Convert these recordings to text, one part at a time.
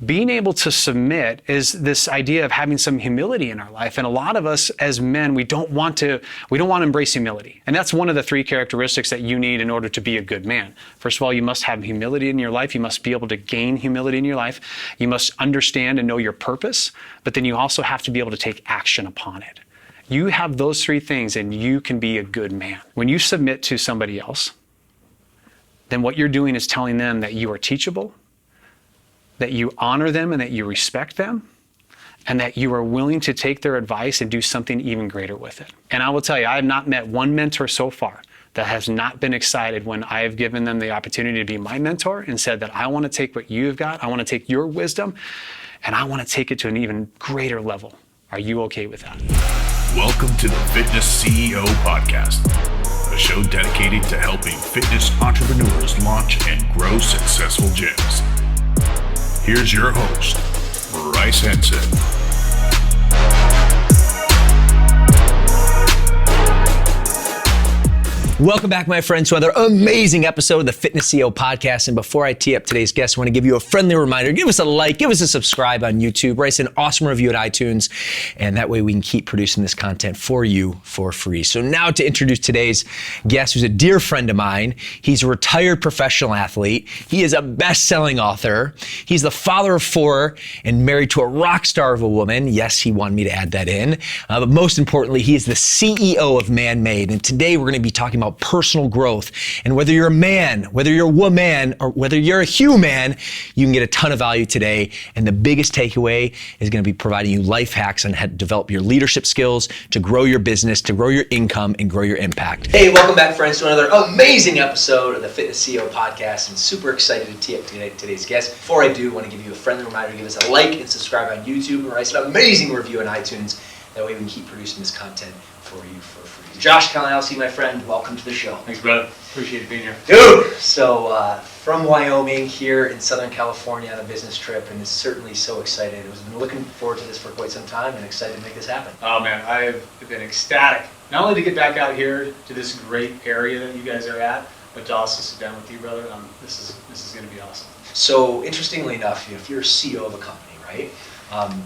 Being able to submit is this idea of having some humility in our life. And a lot of us as men, we don't want to embrace humility. And that's one of the three characteristics that you need in order to be a good man. First of all, you must have humility in your life. You must be able to gain humility in your life. You must understand and know your purpose, but then you also have to be able to take action upon it. You have those three things and you can be a good man. When you submit to somebody else, then what you're doing is telling them that you are teachable, that you honor them and that you respect them, and that you are willing to take their advice and do something even greater with it. And I will tell you, I have not met one mentor so far that has not been excited when I have given them the opportunity to be my mentor and said that I want to take what you've got, I want to take your wisdom, and I want to take it to an even greater level. Are you okay with that? Welcome to the Fitness CEO Podcast, a show dedicated to helping fitness entrepreneurs launch and grow successful gyms. Here's your host, Bryce Henson. Welcome back, my friends, to another amazing episode of the Fitness CEO Podcast. And before I tee up today's guest, I want to give you a friendly reminder. Give us a like, give us a subscribe on YouTube, write us an awesome review at iTunes, and that way we can keep producing this content for you for free. So now to introduce today's guest, who's a dear friend of mine. He's a retired professional athlete. He is a best-selling author. He's the father of four and married to a rock star of a woman. Yes, he wanted me to add that in. But most importantly, he is the CEO of Man Made. And today we're going to be talking about personal growth. And whether you're a man, whether you're a woman, or whether you're a human, you can get a ton of value today. And the biggest takeaway is going to be providing you life hacks on how to develop your leadership skills, to grow your business, to grow your income, and grow your impact. Hey, welcome back, friends, to another amazing episode of the Fitness CEO Podcast. I'm super excited to tee up today's guest. Before I do, I want to give you a friendly reminder to give us a like and subscribe on YouTube and write an amazing review on iTunes. That way we can keep producing this content for you for free. Josh Kalinowski, my friend, welcome to the show. Thanks, brother. Appreciate being here. Dude! So, from Wyoming here in Southern California on a business trip, and is certainly so excited. I've been looking forward to this for quite some time and excited to make this happen. Oh man, I've been ecstatic. Not only to get back out here to this great area that you guys are at, but to also sit down with you, brother. This is going to be awesome. So, interestingly enough, if you're a CEO of a company, right?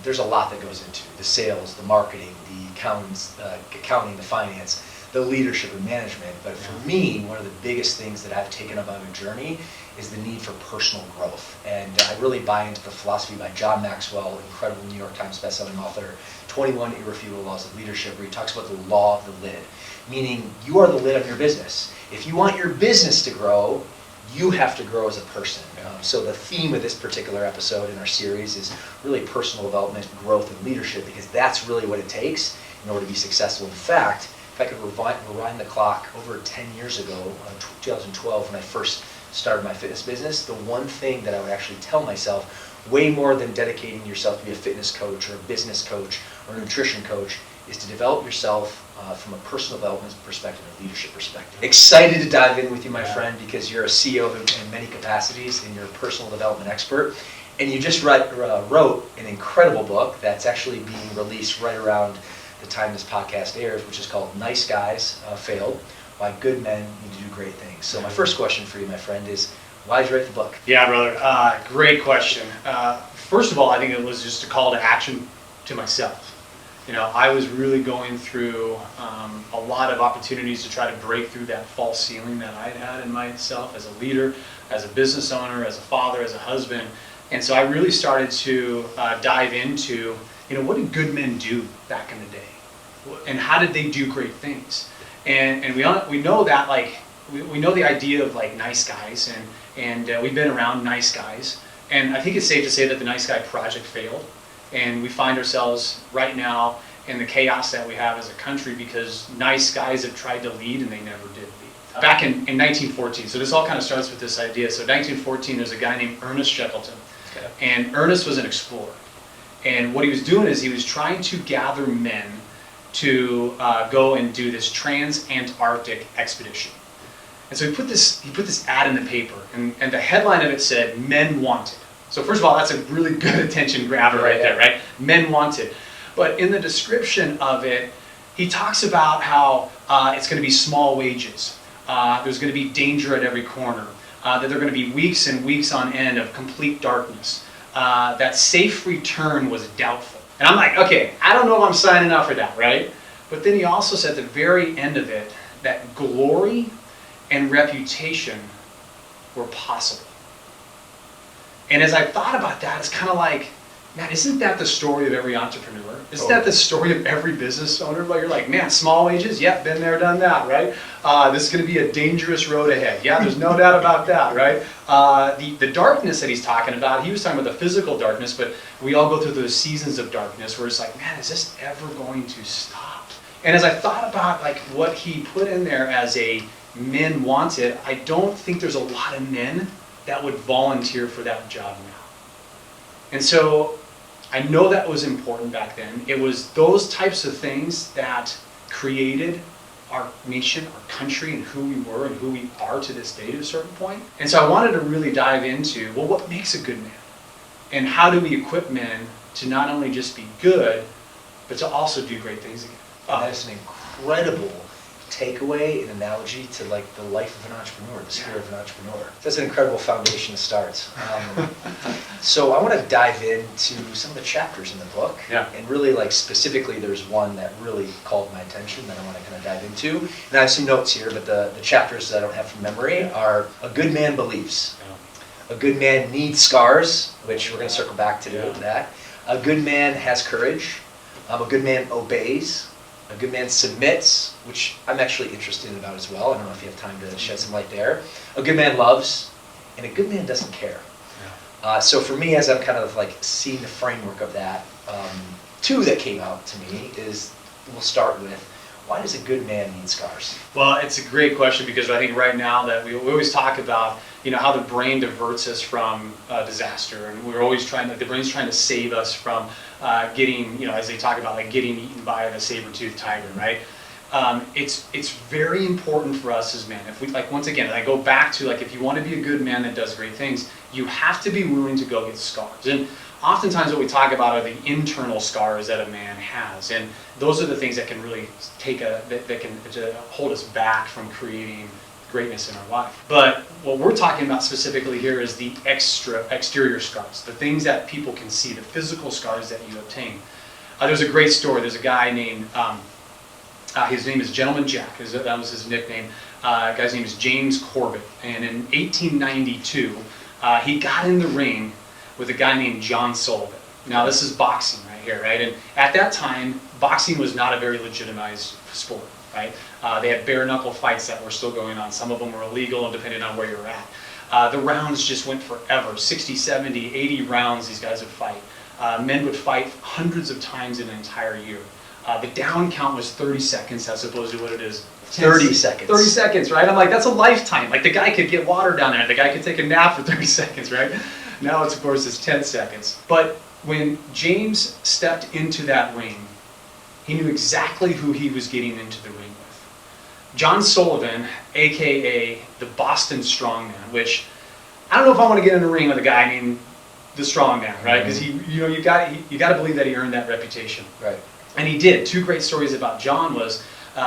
There's a lot that goes into the sales, the marketing, the accounting, the finance, the leadership and management. But for me, one of the biggest things that I've taken up on a journey is the need for personal growth. And I really buy into the philosophy by John Maxwell, incredible New York Times bestselling author, 21 Irrefutable Laws of Leadership, where he talks about the law of the lid, meaning you are the lid of your business. If you want your business to grow, you have to grow as a person. So the theme of this particular episode in our series is really personal development, growth, and leadership, because that's really what it takes in order to be successful. In fact, if I could rewind the clock over 10 years ago, 2012, when I first started my fitness business, the one thing that I would actually tell myself, way more than dedicating yourself to be a fitness coach or a business coach or a nutrition coach, is to develop yourself from a personal development perspective and leadership perspective. Excited to dive in with you, my friend, because you're a CEO in many capacities and you're a personal development expert. And you just wrote an incredible book that's actually being released right around the time this podcast airs, which is called Nice Guys Failed, Why Good Men Need to Do Great Things. So my first question for you, my friend, is why did you write the book? Yeah, brother. Great question. First of all, I think it was just a call to action to myself. You know, I was really going through a lot of opportunities to try to break through that false ceiling that I had in myself as a leader, as a business owner, as a father, as a husband. And so I really started to dive into, what did good men do back in the day? And how did they do great things? And we know that, like, we know the idea of, like, nice guys, and we've been around nice guys. And I think it's safe to say that the Nice Guy Project failed. And we find ourselves right now in the chaos that we have as a country because nice guys have tried to lead and they never did lead. Back in 1914, so this all kind of starts with this idea. So 1914, there's a guy named Ernest Shackleton. Okay. And Ernest was an explorer. And what he was doing is he was trying to gather men to go and do this trans-Antarctic expedition. And so he put this ad in the paper, and the headline of it said, "Men Wanted." So first of all, that's a really good attention grabber right there, right? Men wanted. But in the description of it, he talks about how it's going to be small wages. There's going to be danger at every corner. That there are going to be weeks and weeks on end of complete darkness. that safe return was doubtful. And I'm like, okay, I don't know if I'm signing up for that, right? But then he also said at the very end of it that glory and reputation were possible. And as I thought about that, it's kind of like, man, isn't that the story of every entrepreneur? Isn't that the story of every business owner? Like, you're like, man, small wages, yep, been there, done that, right? This is going to be a dangerous road ahead. Yeah, there's no doubt about that, right? The darkness that he's talking about, he was talking about the physical darkness, but we all go through those seasons of darkness where it's like, man, is this ever going to stop? And as I thought about like what he put in there as a men wanted, I don't think there's a lot of men that would volunteer for that job now. And so I know that was important back then. It was those types of things that created our nation, our country, and who we were and who we are to this day to a certain point. And so I wanted to really dive into, well, what makes a good man? And how do we equip men to not only just be good, but to also do great things again? And that's an incredible takeaway and analogy to like the life of an entrepreneur, the spirit of an entrepreneur. That's an incredible foundation to start. So I want to dive into some of the chapters in the book. Yeah. And really like specifically there's one that really called my attention that I want to kind of dive into. And I have some notes here, but the chapters that I don't have from memory are A Good Man Believes. A Good Man Needs Scars, which we're going to circle back to that. A Good Man Has Courage. A Good Man Obeys. A Good Man Submits, which I'm actually interested about as well. I don't know if you have time to shed some light there. A Good Man Loves, and A Good Man Doesn't Care. So for me, as I'm kind of like seeing the framework of that, two that came out to me is, we'll start with, why does a good man need scars? Well, it's a great question because I think right now that we always talk about, how the brain diverts us from disaster, and we're always the brain's trying to save us from getting, as they talk about, like getting eaten by a saber-toothed tiger, right? It's very important for us as men. If we, like, once again, I go back to, like, if you want to be a good man that does great things, you have to be willing to go get scars. And oftentimes what we talk about are the internal scars that a man has, and those are the things that can really that can hold us back from creating greatness in our life. But what we're talking about specifically here is the exterior scars, the things that people can see, the physical scars that you obtain. There's a great story. There's a guy named, his name is Gentleman Jack, that was his nickname. The guy's name is James Corbett, and in 1892, he got in the ring with a guy named John Sullivan. Now this is boxing right here, right? And at that time, boxing was not a very legitimized sport, right? They had bare knuckle fights that were still going on. Some of them were illegal and depending on where you're at. The rounds just went forever, 60, 70, 80 rounds these guys would fight. Men would fight hundreds of times in an entire year. The down count was 30 seconds as opposed to what it is 30 seconds. 30 seconds, right? I'm like, that's a lifetime. Like the guy could get water down there. The guy could take a nap for 30 seconds, right? Now it's, of course, it's 10 seconds. But when James stepped into that ring, he knew exactly who he was getting into the ring with. John Sullivan, AKA the Boston Strongman, which I don't know if I want to get in a ring with a guy named the Strongman, right? Because you got to believe that he earned that reputation. Right. And he did. Two great stories about John was,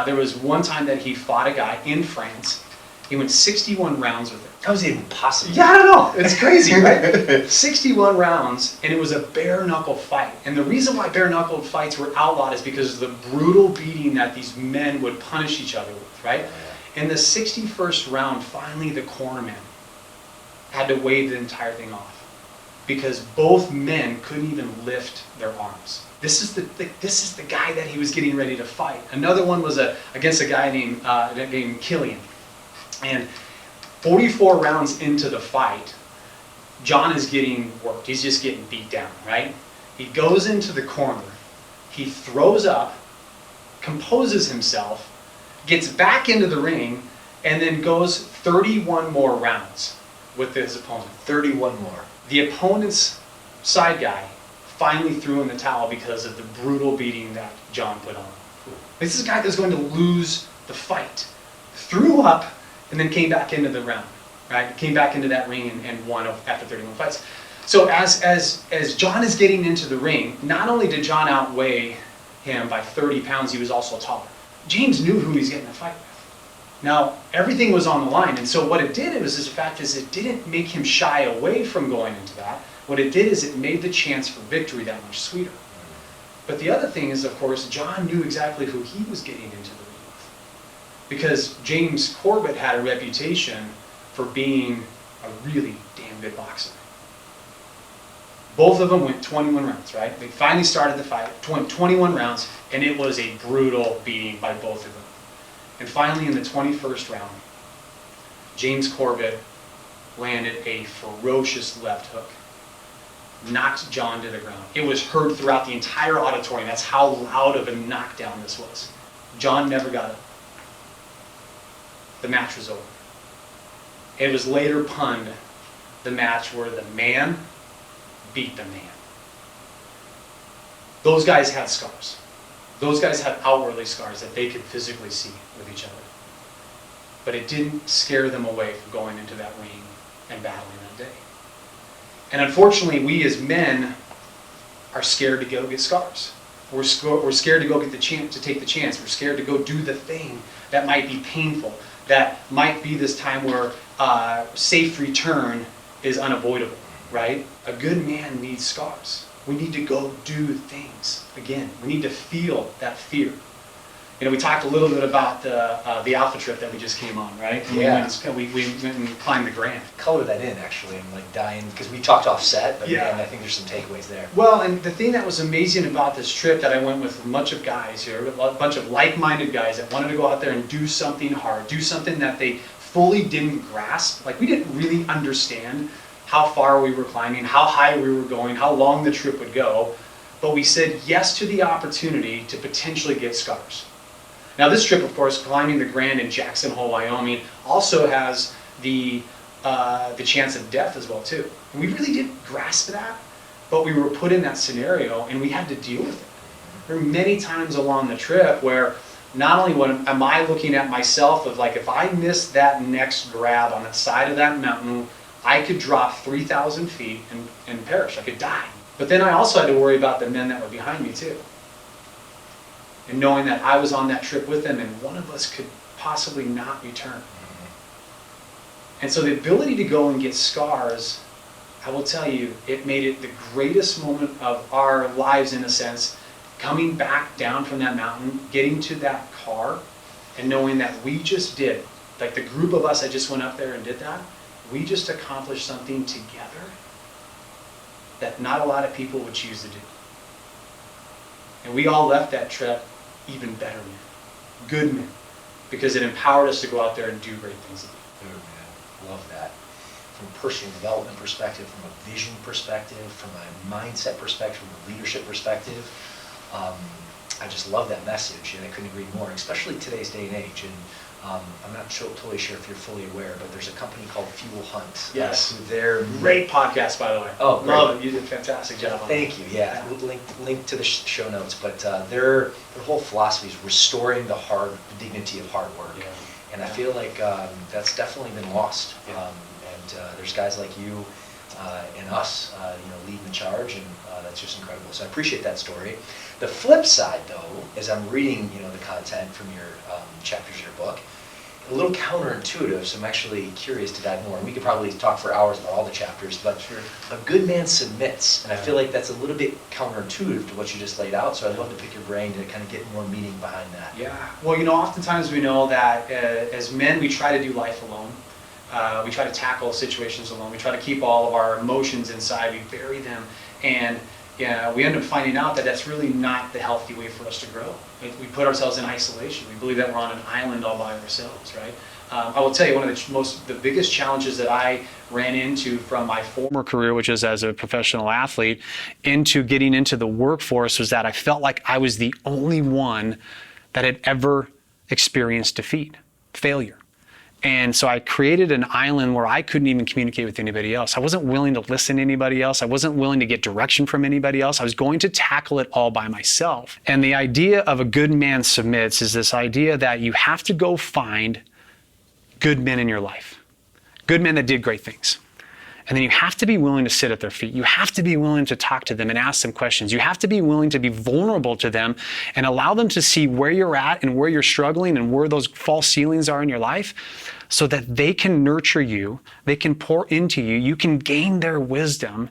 there was one time that he fought a guy in France. He went 61 rounds with him. How is it even possible? Yeah, I don't know. It's crazy, right? 61 rounds, and it was a bare knuckle fight. And the reason why bare knuckle fights were outlawed is because of the brutal beating that these men would punish each other with, right? In the 61st round, finally the cornerman had to wave the entire thing off because both men couldn't even lift their arms. This is the guy that he was getting ready to fight. Another one was against a guy named Killian. And 44 rounds into the fight, John is getting worked. He's just getting beat down, right? He goes into the corner. He throws up, composes himself, gets back into the ring, and then goes 31 more rounds with his opponent. 31 more. The opponent's side guy finally threw in the towel because of the brutal beating that John put on. This is a guy that's going to lose the fight. Threw up and then came back into the round, right? Came back into that ring and won after 31 fights. So as John is getting into the ring, not only did John outweigh him by 30 pounds, he was also taller. James knew who he was getting a fight with. Now, everything was on the line, and so what it did was, the fact is, it didn't make him shy away from going into that, What it did is it made the chance for victory that much sweeter. But the other thing is, of course, John knew exactly who he was getting into the ring with. Because James Corbett had a reputation for being a really damn good boxer. Both of them went 21 rounds, right? They finally started the fight, 21 rounds, and it was a brutal beating by both of them. And finally, in the 21st round, James Corbett landed a ferocious left hook, knocked John to the ground. It was heard throughout the entire auditorium. That's how loud of a knockdown this was. John never got up. The match was over. It was later punned, the match where the man beat the man. Those guys had scars. Those guys had outwardly scars that they could physically see with each other. But it didn't scare them away from going into that ring and battling that day. And unfortunately, we as men are scared to go get scars. We're scared to go get the chance, to take the chance. We're scared to go do the thing that might be painful, that might be this time where safe return is unavoidable, right? A good man needs scars. We need to go do things again. We need to feel that fear. You know, we talked a little bit about the Alpha trip that we just came on, right? And Yeah. we went and climbed the Grand. Color that in, actually. I'm like dying, because we talked off set, but Yeah. man, I think there's some takeaways there. Well, and the thing that was amazing about this trip that I went with a bunch of guys here, a bunch of like-minded guys that wanted to go out there and do something hard, do something that they fully didn't grasp. Like, we didn't really understand how far we were climbing, how high we were going, how long the trip would go, but we said yes to the opportunity to potentially get scars. Now, this trip, of course, climbing the Grand in Jackson Hole, Wyoming, also has the chance of death as well, too. And we really didn't grasp that, but we were put in that scenario and we had to deal with it. There were many times along the trip where not only am I looking at myself of like, if I miss that next grab on the side of that mountain, I could drop 3,000 feet and perish. I could die. But then I also had to worry about the men that were behind me, too. And knowing that I was on that trip with them and one of us could possibly not return. And so the ability to go and get scars, I will tell you, it made it the greatest moment of our lives in a sense, coming back down from that mountain, getting to that car, and knowing that we just did, like the group of us that just went up there and did that, we just accomplished something together that not a lot of people would choose to do. And we all left that trip even better men, good men, because it empowered us to go out there and do great things. Good, man. Love that. From a personal development perspective, from a vision perspective, from a mindset perspective, from a leadership perspective, I just love that message, and I couldn't agree more, especially today's day and age. And I'm not totally sure if you're fully aware, but there's a company called Fuel Hunt. Yes. Who they're Great podcast, by the way. Oh, great. Love it. You did a fantastic job on it. Thank you. Yeah, link to the show notes. But their whole philosophy is restoring the dignity of hard work, Yeah. and I feel like that's definitely been lost. Yeah. And there's guys like you and us, leading the charge, and that's just incredible. So I appreciate that story. The flip side, though, as I'm reading, the content from your chapters of your book, a little counterintuitive, so I'm actually curious to dive more. And we could probably talk for hours about all the chapters, but Sure. a good man submits, and I feel like that's a little bit counterintuitive to what you just laid out, so I'd love to pick your brain to kind of get more meaning behind that. Yeah. Well, oftentimes we know that as men, we try to do life alone. We try to tackle situations alone. We try to keep all of our emotions inside. We bury them. And we end up finding out that that's really not the healthy way for us to grow. We put ourselves in isolation. We believe that we're on an island all by ourselves, right? I will tell you, one of the biggest challenges that I ran into from my former career, which is as a professional athlete, into getting into the workforce, was that I felt like I was the only one that had ever experienced defeat, failure. And so I created an island where I couldn't even communicate with anybody else. I wasn't willing to listen to anybody else. I wasn't willing to get direction from anybody else. I was going to tackle it all by myself. And the idea of a good man submits is this idea that you have to go find good men in your life, good men that did great things. And then you have to be willing to sit at their feet. You have to be willing to talk to them and ask them questions. You have to be willing to be vulnerable to them and allow them to see where you're at and where you're struggling and where those false ceilings are in your life, so that they can nurture you, they can pour into you, you can gain their wisdom,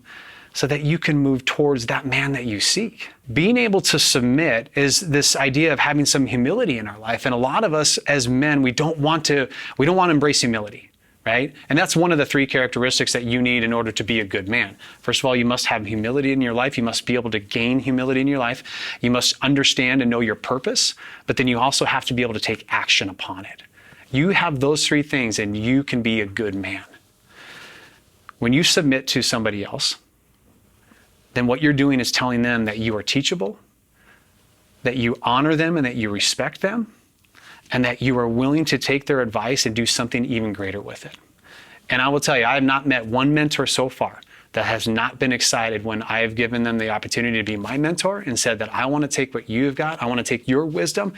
so that you can move towards that man that you seek. Being able to submit is this idea of having some humility in our life. And a lot of us as men, we don't want to embrace humility, right? And that's one of the three characteristics that you need in order to be a good man. First of all, you must have humility in your life. You must be able to gain humility in your life. You must understand and know your purpose, but then you also have to be able to take action upon it. You have those three things and you can be a good man. When you submit to somebody else, then what you're doing is telling them that you are teachable, that you honor them and that you respect them, and that you are willing to take their advice and do something even greater with it. And I will tell you, I have not met one mentor so far that has not been excited when I have given them the opportunity to be my mentor and said that I want to take what you've got, I want to take your wisdom,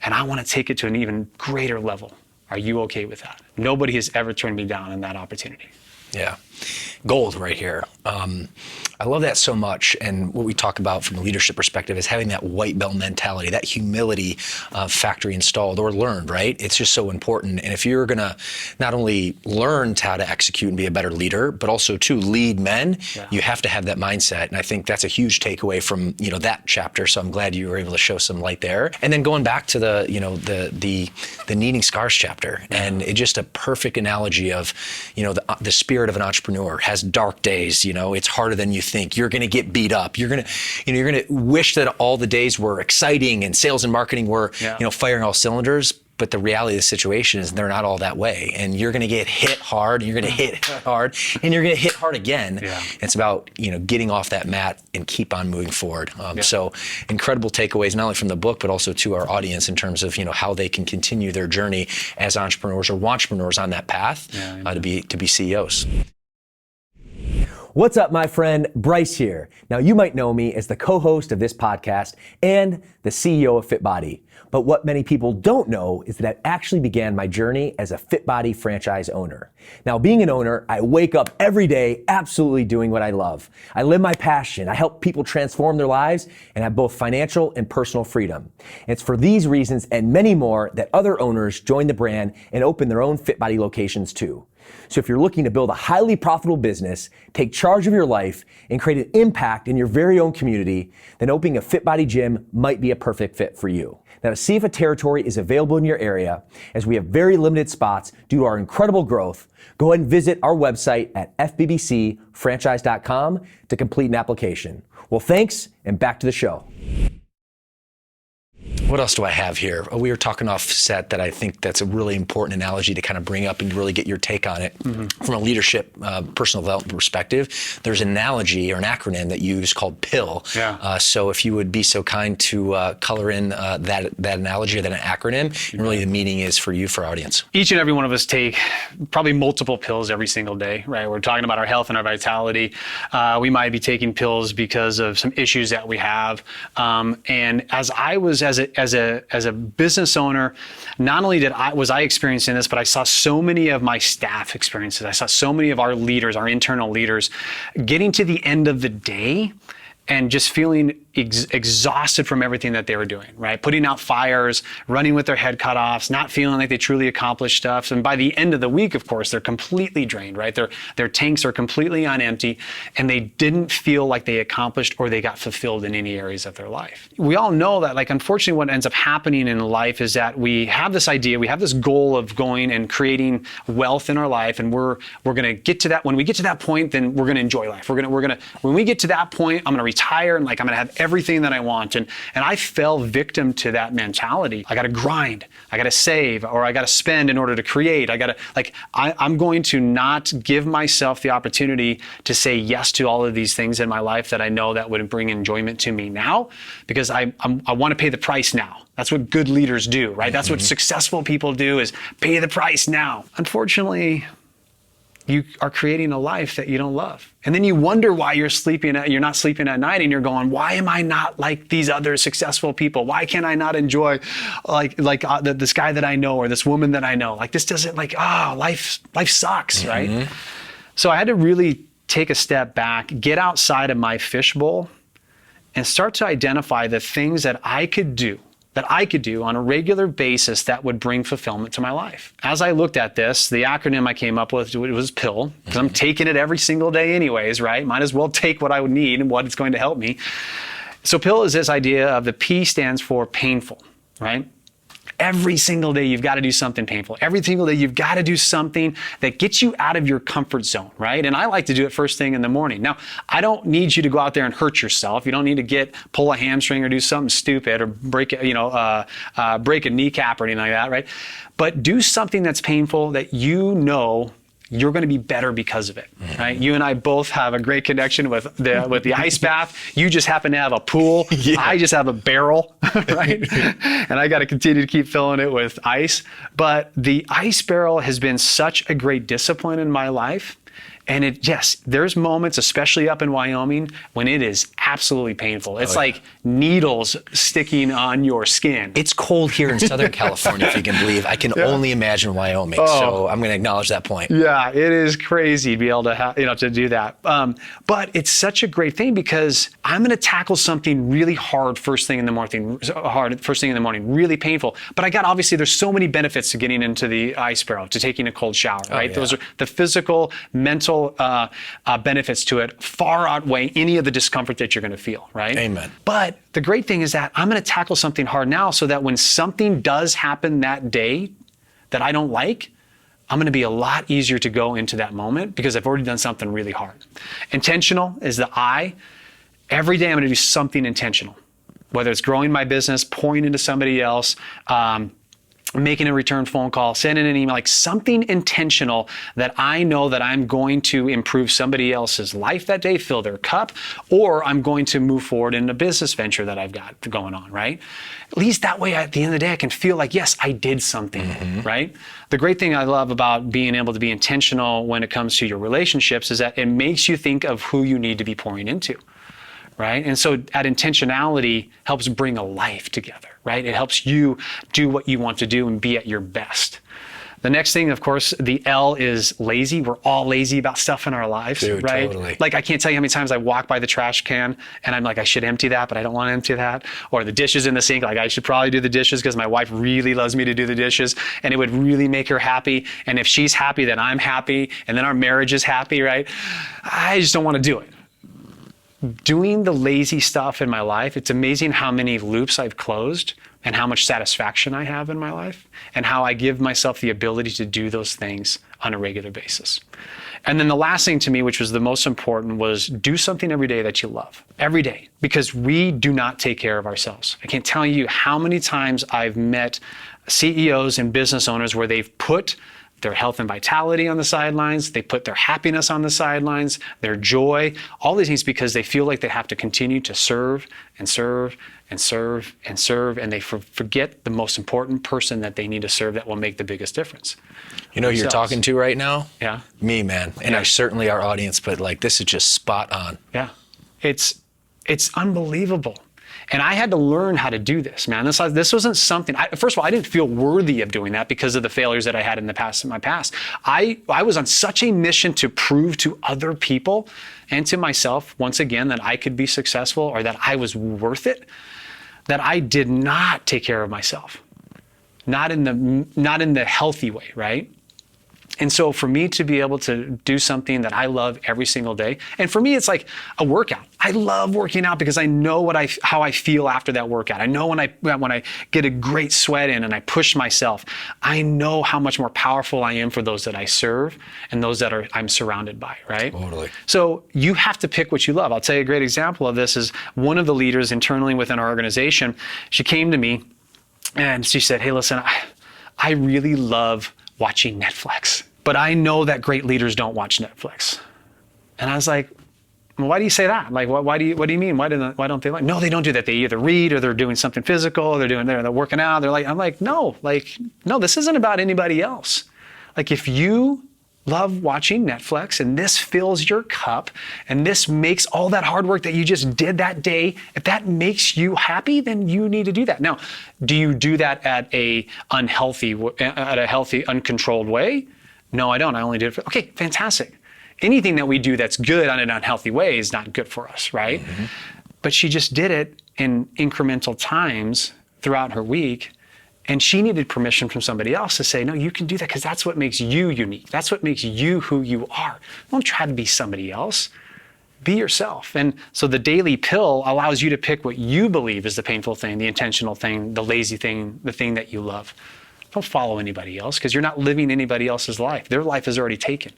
and I want to take it to an even greater level. Are you okay with that? Nobody has ever turned me down in that opportunity. Yeah, gold right here. I love that so much. And what we talk about from a leadership perspective is having that white belt mentality, that humility factory installed or learned, right? It's just so important. And if you're going to not only learn how to execute and be a better leader, but also to lead men, you have to have that mindset. And I think that's a huge takeaway from, that chapter. So I'm glad you were able to show some light there. And then going back to the needing scars chapter, and it's just a perfect analogy of, the spirit of an entrepreneur has dark days. It's harder than you think. You're going to get beat up. You're going to wish that all the days were exciting and sales and marketing were, firing all cylinders. But the reality of the situation is they're not all that way. And you're going to get hit hard, and you're going to hit hard, and you're going to hit hard again. Yeah. It's about, getting off that mat and keep on moving forward. So incredible takeaways, not only from the book, but also to our audience in terms of, how they can continue their journey as entrepreneurs or wantrepreneurs on that path to be CEOs. What's up, my friend? Bryce here. Now, you might know me as the co-host of this podcast and the CEO of FitBody. But what many people don't know is that I actually began my journey as a FitBody franchise owner. Now, being an owner, I wake up every day absolutely doing what I love. I live my passion. I help people transform their lives and have both financial and personal freedom. And it's for these reasons and many more that other owners join the brand and open their own FitBody locations too. So if you're looking to build a highly profitable business, take charge of your life, and create an impact in your very own community, then opening a FitBody gym might be a perfect fit for you. Now, to see if a territory is available in your area, as we have very limited spots due to our incredible growth, go ahead and visit our website at fbbcfranchise.com to complete an application. Well, thanks, and back to the show. What else do I have here? We were talking off set that I think that's a really important analogy to kind of bring up and really get your take on it. From a leadership, personal development perspective, there's an analogy or an acronym that you use called PILL. So if you would be so kind to color in that analogy or that acronym, and really the meaning is for you, for our audience. Each and every one of us take probably multiple pills every single day, right? We're talking about our health and our vitality. We might be taking pills because of some issues that we have. And as I was, as a business owner, not only was I experiencing this, but I saw so many of my staff experience it. I saw so many of our leaders, our internal leaders, getting to the end of the day and just feeling exhausted from everything that they were doing, right? Putting out fires, running with their head cut off, not feeling like they truly accomplished stuff. And by the end of the week, of course, they're completely drained, right? Their tanks are completely on empty, and they didn't feel like they accomplished or they got fulfilled in any areas of their life. We all know that, unfortunately, what ends up happening in life is that we have this idea, we have this goal of going and creating wealth in our life, and we're going to get to that. When we get to that point, then we're going to enjoy life. When we get to that point, I'm going to retire and I'm going to have everything that I want. And I fell victim to that mentality. I got to grind, I got to save, or I got to spend in order to create. I'm going to not give myself the opportunity to say yes to all of these things in my life that I know that would bring enjoyment to me now, because I want to pay the price now. That's what good leaders do, right? That's what successful people do, is pay the price now. Unfortunately, you are creating a life that you don't love. And then you wonder why you're not sleeping at night, and you're going, why am I not like these other successful people? Why can I not enjoy this guy that I know or this woman that I know? This doesn't life sucks, right? So I had to really take a step back, get outside of my fishbowl, and start to identify the things that I could do that I could do on a regular basis that would bring fulfillment to my life. As I looked at this, the acronym I came up with was PILL, because I'm taking it every single day anyways, right? Might as well take what I would need and what it's going to help me. So PILL is this idea of the P stands for painful, right? Every single day, you've got to do something painful. Every single day, you've got to do something that gets you out of your comfort zone, right? And I like to do it first thing in the morning. Now, I don't need you to go out there and hurt yourself. You don't need to pull a hamstring or do something stupid or break a kneecap or anything like that, right? But do something that's painful that you know you're going to be better because of it, right? You and I both have a great connection with the ice bath. You just happen to have a pool. Yeah. I just have a barrel, right? And I got to continue to keep filling it with ice. But the ice barrel has been such a great discipline in my life. And yes, there's moments, especially up in Wyoming, when it is absolutely painful. It's like needles sticking on your skin. It's cold here in Southern California, if you can believe. I can only imagine Wyoming. So I'm going to acknowledge that point. Yeah, it is crazy to be able to to do that. But it's such a great thing because I'm going to tackle something really hard first thing in the morning, really painful. But obviously there's so many benefits to getting into the ice barrel, to taking a cold shower, right? Yeah. Those are the physical, mental benefits to it far outweigh any of the discomfort that you're going to feel, right? Amen. But the great thing is that I'm going to tackle something hard now so that when something does happen that day that I don't like, I'm going to be a lot easier to go into that moment because I've already done something really hard. Intentional is the I. Every day I'm going to do something intentional, whether it's growing my business, pouring into somebody else, making a return phone call, sending an email, like something intentional that I know that I'm going to improve somebody else's life that day, fill their cup, or I'm going to move forward in a business venture that I've got going on, right? At least that way, at the end of the day, I can feel like, yes, I did something, right? The great thing I love about being able to be intentional when it comes to your relationships is that it makes you think of who you need to be pouring into. Right? And so that intentionality helps bring a life together, right? It helps you do what you want to do and be at your best. The next thing, of course, the L is lazy. We're all lazy about stuff in our lives, dude, right? Totally. Like I can't tell you how many times I walk by the trash can and I'm like, I should empty that, but I don't want to empty that. Or the dishes in the sink, like I should probably do the dishes because my wife really loves me to do the dishes and it would really make her happy. And if she's happy, then I'm happy. And then our marriage is happy, right? I just don't want to do it. Doing the lazy stuff in my life, it's amazing how many loops I've closed and how much satisfaction I have in my life and how I give myself the ability to do those things on a regular basis. And then the last thing to me, which was the most important, was do something every day that you love. Every day. Because we do not take care of ourselves. I can't tell you how many times I've met CEOs and business owners where they've put their health and vitality on the sidelines, they put their happiness on the sidelines, their joy, all these things because they feel like they have to continue to serve and serve and serve and serve, and they forget the most important person that they need to serve that will make the biggest difference. You know who you're talking to right now? Yeah. Me, man. And certainly our audience, but like this is just spot on. Yeah. It's unbelievable. And I had to learn how to do this, man. This wasn't something, first of all, I didn't feel worthy of doing that because of the failures that I had in my past. I was on such a mission to prove to other people and to myself, once again, that I could be successful or that I was worth it, that I did not take care of myself. Not in the healthy way, right? And so for me to be able to do something that I love every single day, and for me it's like a workout. I love working out because I know how I feel after that workout. I know when I get a great sweat in and I push myself, I know how much more powerful I am for those that I serve and those that I'm surrounded by, right? Totally. So you have to pick what you love. I'll tell you a great example of this is one of the leaders internally within our organization. She came to me and she said, hey, listen, I really love watching Netflix, but I know that great leaders don't watch Netflix. And I was like, well, why do you say that? Like, what do you mean? Why don't they like? No, they don't do that. They either read or they're doing something physical. Or they're working out. I'm like, no, this isn't about anybody else. Like, if you love watching Netflix and this fills your cup and this makes all that hard work that you just did that day, if that makes you happy, then you need to do that. Now, do you do that at a healthy, uncontrolled way? No, I don't. I only did it okay, fantastic. Anything that we do that's good on an unhealthy way is not good for us, right? Mm-hmm. But she just did it in incremental times throughout her week. And she needed permission from somebody else to say, no, you can do that because that's what makes you unique. That's what makes you who you are. Don't try to be somebody else. Be yourself. And so the daily pill allows you to pick what you believe is the painful thing, the intentional thing, the lazy thing, the thing that you love. Don't follow anybody else because you're not living anybody else's life. Their life is already taken.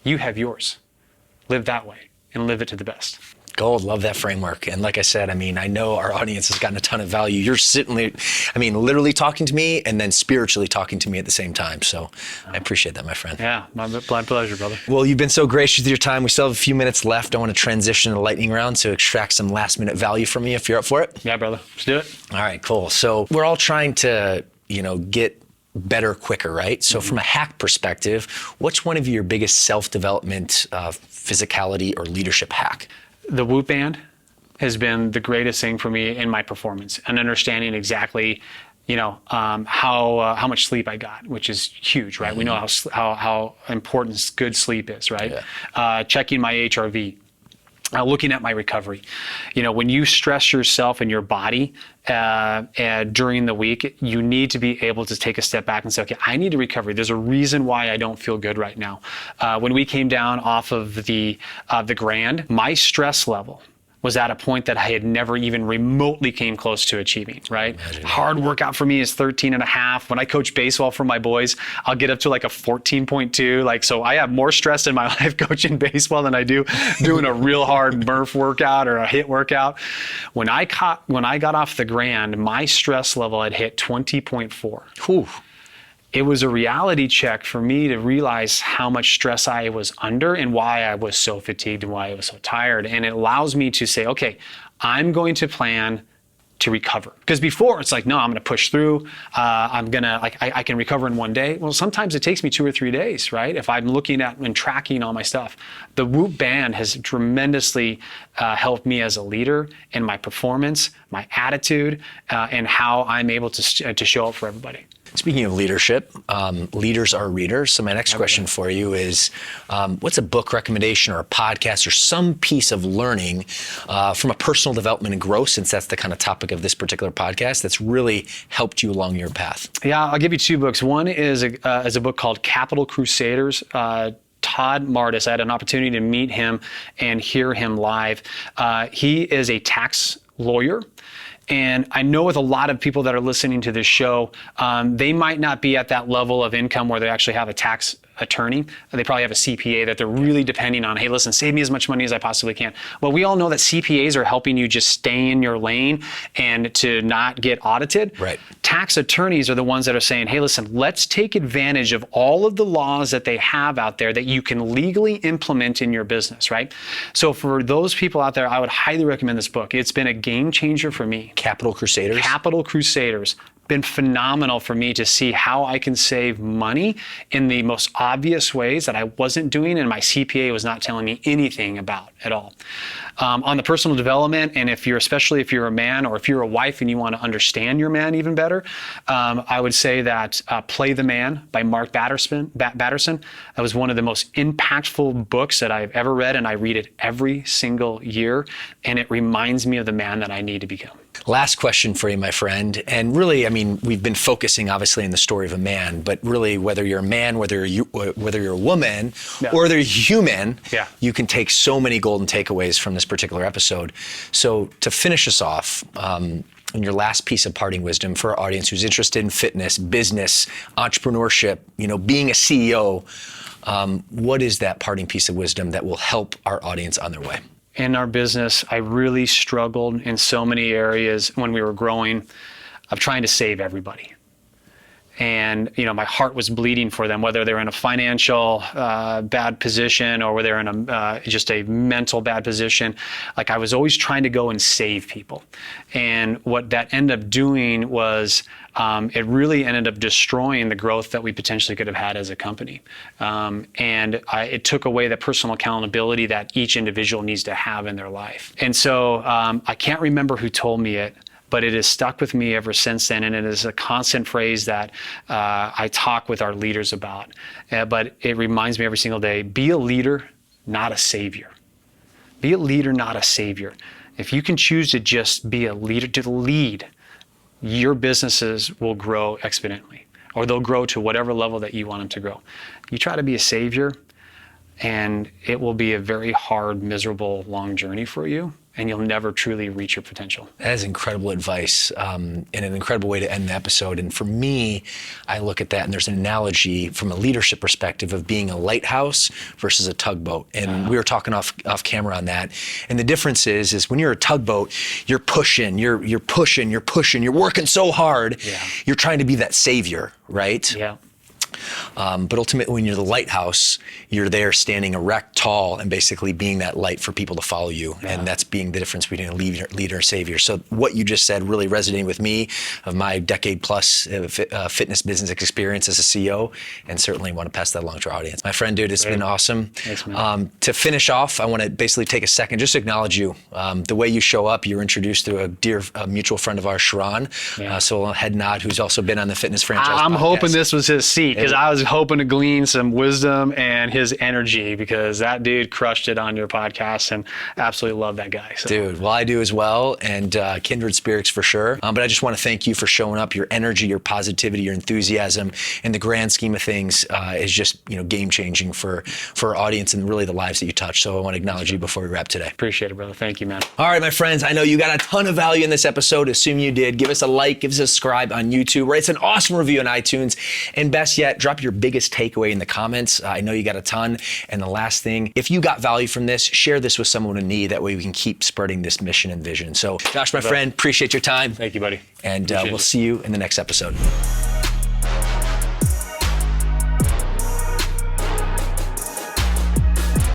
You have yours. Live that way and live it to the best. Gold, love that framework. And like I said, I mean, I know our audience has gotten a ton of value. You're literally talking to me and then spiritually talking to me at the same time. So I appreciate that, my friend. Yeah, my pleasure, brother. Well, you've been so gracious with your time. We still have a few minutes left. I want to transition to the lightning round to extract some last minute value from you if you're up for it. Yeah, brother. Let's do it. All right, cool. So we're all trying to, get better quicker, right? So from a hack perspective, what's one of your biggest self-development, physicality or leadership hack? The Whoop band has been the greatest thing for me in my performance and understanding exactly, how much sleep I got, which is huge, right? We know how important good sleep is, right? Yeah. Checking my HRV. Looking at my recovery. When you stress yourself and your body during the week, you need to be able to take a step back and say, okay, I need to recover. There's a reason why I don't feel good right now. When we came down off of the Grand, my stress level was at a point that I had never even remotely came close to achieving, right? Hard workout for me is 13.5. When I coach baseball for my boys, I'll get up to like a 14.2. So I have more stress in my life coaching baseball than I do doing a real hard Murph workout or a HIIT workout. When I got off the Grand, my stress level had hit 20.4. Whew. It was a reality check for me to realize how much stress I was under and why I was so fatigued and why I was so tired. And it allows me to say, okay, I'm going to plan to recover. Because before it's like, no, I'm going to push through. I can recover in one day. Well, sometimes it takes me 2 or 3 days, right? If I'm looking at and tracking all my stuff. The Whoop band has tremendously helped me as a leader in my performance, my attitude, and how I'm able to show up for everybody. Speaking of leadership, leaders are readers. So my next question for you is, what's a book recommendation or a podcast or some piece of learning from a personal development and growth, since that's the kind of topic of this particular podcast, that's really helped you along your path? Yeah, I'll give you 2 books. One is a book called Capital Crusaders. Todd Martis. I had an opportunity to meet him and hear him live. He is a tax lawyer. And I know with a lot of people that are listening to this show, they might not be at that level of income where they actually have a tax attorney. They probably have a CPA that they're really depending on. Hey, listen, save me as much money as I possibly can. Well, we all know that CPAs are helping you just stay in your lane and to not get audited. Right. Tax attorneys are the ones that are saying, hey, listen, let's take advantage of all of the laws that they have out there that you can legally implement in your business, right? So for those people out there, I would highly recommend this book. It's been a game changer for me. Capital Crusaders? Capital Crusaders. Been phenomenal for me to see how I can save money in the most obvious ways that I wasn't doing and my CPA was not telling me anything about at all. On the personal development, and especially if you're a man or if you're a wife and you want to understand your man even better, I would say that Play the Man by Mark Batterson. That was one of the most impactful books that I've ever read, and I read it every single year, and it reminds me of the man that I need to become. Last question for you, my friend. And really, I mean, we've been focusing obviously on the story of a man, but really whether you're a man, whether you're a woman, or whether you're human, you can take so many golden takeaways from this particular episode. So to finish us off, in your last piece of parting wisdom for our audience who's interested in fitness, business, entrepreneurship, being a CEO, what is that parting piece of wisdom that will help our audience on their way? In our business, I really struggled in so many areas when we were growing of trying to save everybody. And, my heart was bleeding for them, whether they're in a financial bad position or whether they're in just a mental bad position. Like I was always trying to go and save people. And what that ended up doing was it really ended up destroying the growth that we potentially could have had as a company. It took away the personal accountability that each individual needs to have in their life. And so I can't remember who told me it, but it has stuck with me ever since then. And it is a constant phrase that I talk with our leaders about. But it reminds me every single day, be a leader, not a savior. Be a leader, not a savior. If you can choose to just be a leader, to lead your businesses will grow exponentially, or they'll grow to whatever level that you want them to grow. You try to be a savior, and it will be a very hard, miserable, long journey for you, and you'll never truly reach your potential. That is incredible advice, and an incredible way to end the episode. And for me, I look at that, and there's an analogy from a leadership perspective of being a lighthouse versus a tugboat. And we were talking off camera on that. And the difference is when you're a tugboat, you're pushing, you're pushing, you're working so hard. Yeah. You're trying to be that savior, right? Yeah. But ultimately, when you're the lighthouse, you're there standing erect, tall, and basically being that light for people to follow you. Yeah. And that's being the difference between a leader and savior. So what you just said really resonated with me of my decade plus fitness business experience as a CEO, and certainly want to pass that along to our audience. My friend, dude, it's been awesome. Thanks, man. To finish off, I want to basically take a second, just to acknowledge you. The way you show up, you're introduced through a dear mutual friend of ours, Sharon. Yeah. So head nod, who's also been on the Fitness Franchise I'm podcast. hoping this was his seat, because I was hoping to glean some wisdom and his energy, because that dude crushed it on your podcast, and absolutely love that guy. So. Dude, well, I do as well, and kindred spirits for sure. But I just want to thank you for showing up. Your energy, your positivity, your enthusiasm, in the grand scheme of things, is just game changing for our audience and really the lives that you touch. So I want to acknowledge you before we wrap today. Appreciate it, brother. Thank you, man. All right, my friends, I know you got a ton of value in this episode. Assume you did. Give us a like, give us a subscribe on YouTube, write us an awesome review on iTunes, and best yet, drop your biggest takeaway in the comments. I know you got a ton. And the last thing, if you got value from this, share this with someone in need. That way we can keep spreading this mission and vision. So Josh, my friend, appreciate your time. Thank you, buddy. And Appreciate we'll it. see you in the next episode.